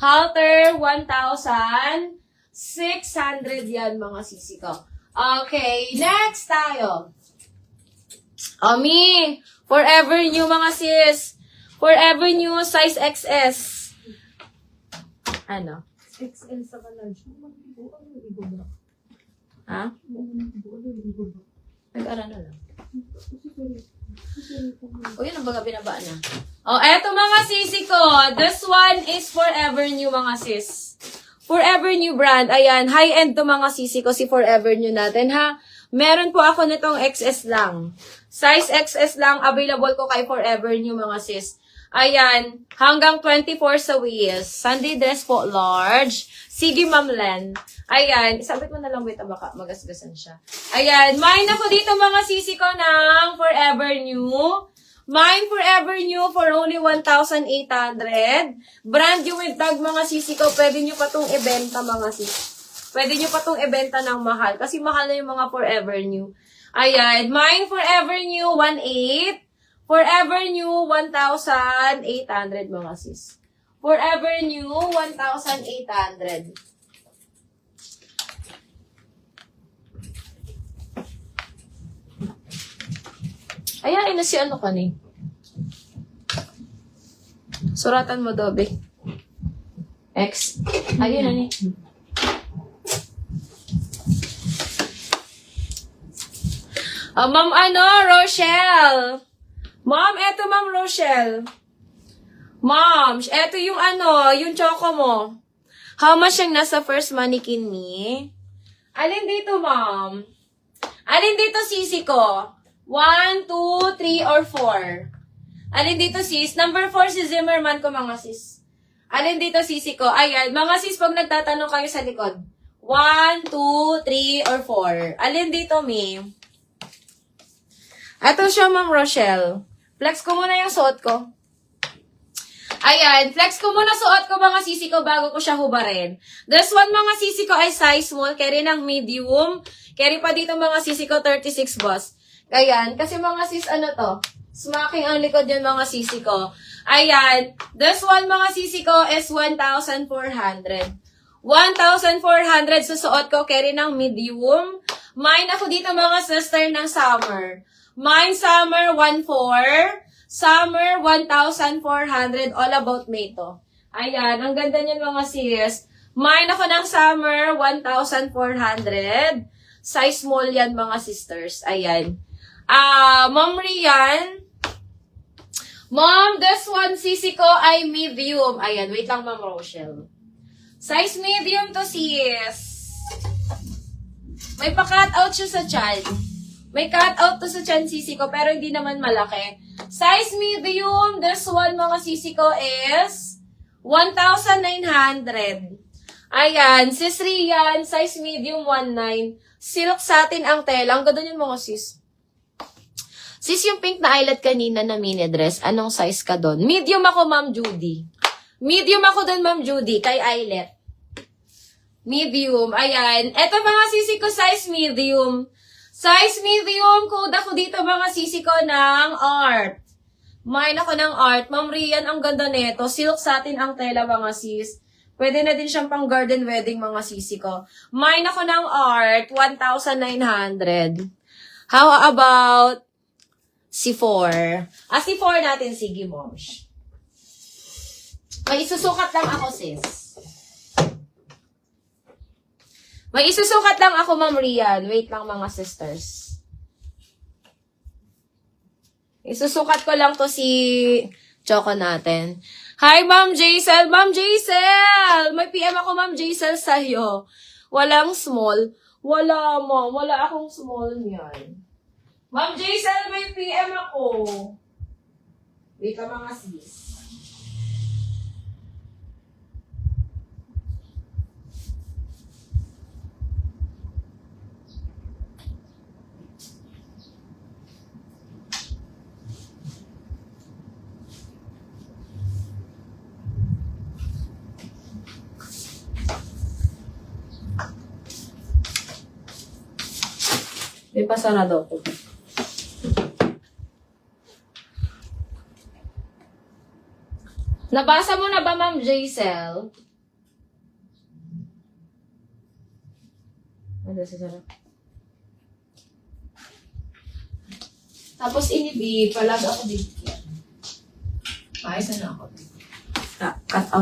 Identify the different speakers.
Speaker 1: Halter, 1,600 yan, mga sisi ko. Okay, next tayo. Ami, forever new, mga sis. Forever new, size XS. Ano?
Speaker 2: XL sa large. Ibo ba?
Speaker 1: Ha?
Speaker 2: Ibo ba?
Speaker 1: Nag-ara na lang. O, yun ang baga binaba na. O, eto mga sisi ko. This one is Forever New, mga sis. Forever New brand. Ayan, high-end to mga sisi ko, si Forever New natin, ha? Meron po ako nitong XS lang. Size XS lang, available ko kay Forever New, mga sis. Ayan, hanggang 24 sa waist. Sunday dress po, large. Sige, Ma'am Len. Ayan, isabit mo na lang, wait, baka magasgasan siya. Ayan, mine ako dito mga sisi ko ng Forever New. Mine Forever New for only 1,800. Brand new with tag mga sisi ko. Pwede nyo pa itong ibenta mga sisi. Pwede nyo pa itong ibenta ng mahal. Kasi mahal na yung mga Forever New. Ayan, mine Forever New 1,800. Forever New 1,800 mga sis. Forever New 1,800. Ayan, na si ano ka ni? Suratan mo, Dobe. X. Ayun na ni. Ma'am Rochelle. Ma'am, eto Ma'am Rochelle. Ma'am, eto yung yung choco mo. How much yung nasa first mannequin ni? Alin dito, ma'am? Alin dito, sisi ko? 1, 2, 3, or 4? Alin dito, sis? Number 4 si Zimmerman ko, mga sis. Alin dito, sisi ko? Ayan, mga sis, pag nagtatanong kayo sa likod. 1, 2, 3, or 4? Alin dito, mi? Ito siya, Ma'am Rochelle. Flex ko muna yung suot ko. Ayan, flex ko muna suot ko mga sisi ko bago ko siya hubarin. This one mga sisi ko ay size small, carry ng medium. Carry pa dito mga sisi ko 36 boss. Ayan, kasi mga sis smacking ang likod yan mga sisi ko. Ayan, this one mga sisi ko is 1,400. 1,400 susuot ko, carry ng medium. Mine ako dito mga sister ng summer. Mine summer 1,400. Summer, 1,400. All about May to. Ayan, ang ganda niyan mga sis. Mine ako ng summer, 1,400. Size small yan mga sisters. Ayan. Ma'am Rian. Ma'am, this one sisi ko ay medium. Ayan, wait lang Ma'am Rochelle. Size medium to sis. May pa-cut out siya sa chan. May cut out to sa chan sisi ko, pero hindi naman malaki. Size medium, this one mga sisi ko is 1,900. Ayan, sis Rian, size medium 1,900. Silk satin ang tela. Ang ganda niyan mga sis. Sis, yung pink na eyelet kanina na mini dress, anong size ka doon? Medium ako, Ma'am Judy. Medium ako doon, Ma'am Judy, kay eyelet. Medium, ayan. Eto mga sisi ko, size medium. Size medium, code ako dito mga sisi ko ng art. Mine ako ng art. Ma'am Rian, ang ganda nito. Silk satin ang tela mga sis. Pwede na din siyang pang garden wedding mga sisi ko. Mine ako ng art, 1,900. How about C4? C4 natin, sige moms. May isusukat lang ako sis. May isusukat lang ako, Ma'am Rian. Wait lang, mga sisters. Isusukat ko lang to si Choco natin. Hi, Ma'am Jaisel! Ma'am Jaisel! May PM ako, Ma'am Jaisel, sa'yo. Walang small. Wala, Ma'am. Wala akong small niyan. Ma'am Jaisel, may PM ako. Wait ka, mga sis. May pasarado ko. Nabasa mo na ba, Ma'am Jaisel? Ada sa sarap. Tapos inibi, palag ako dito. Ayos na ako. Cut out.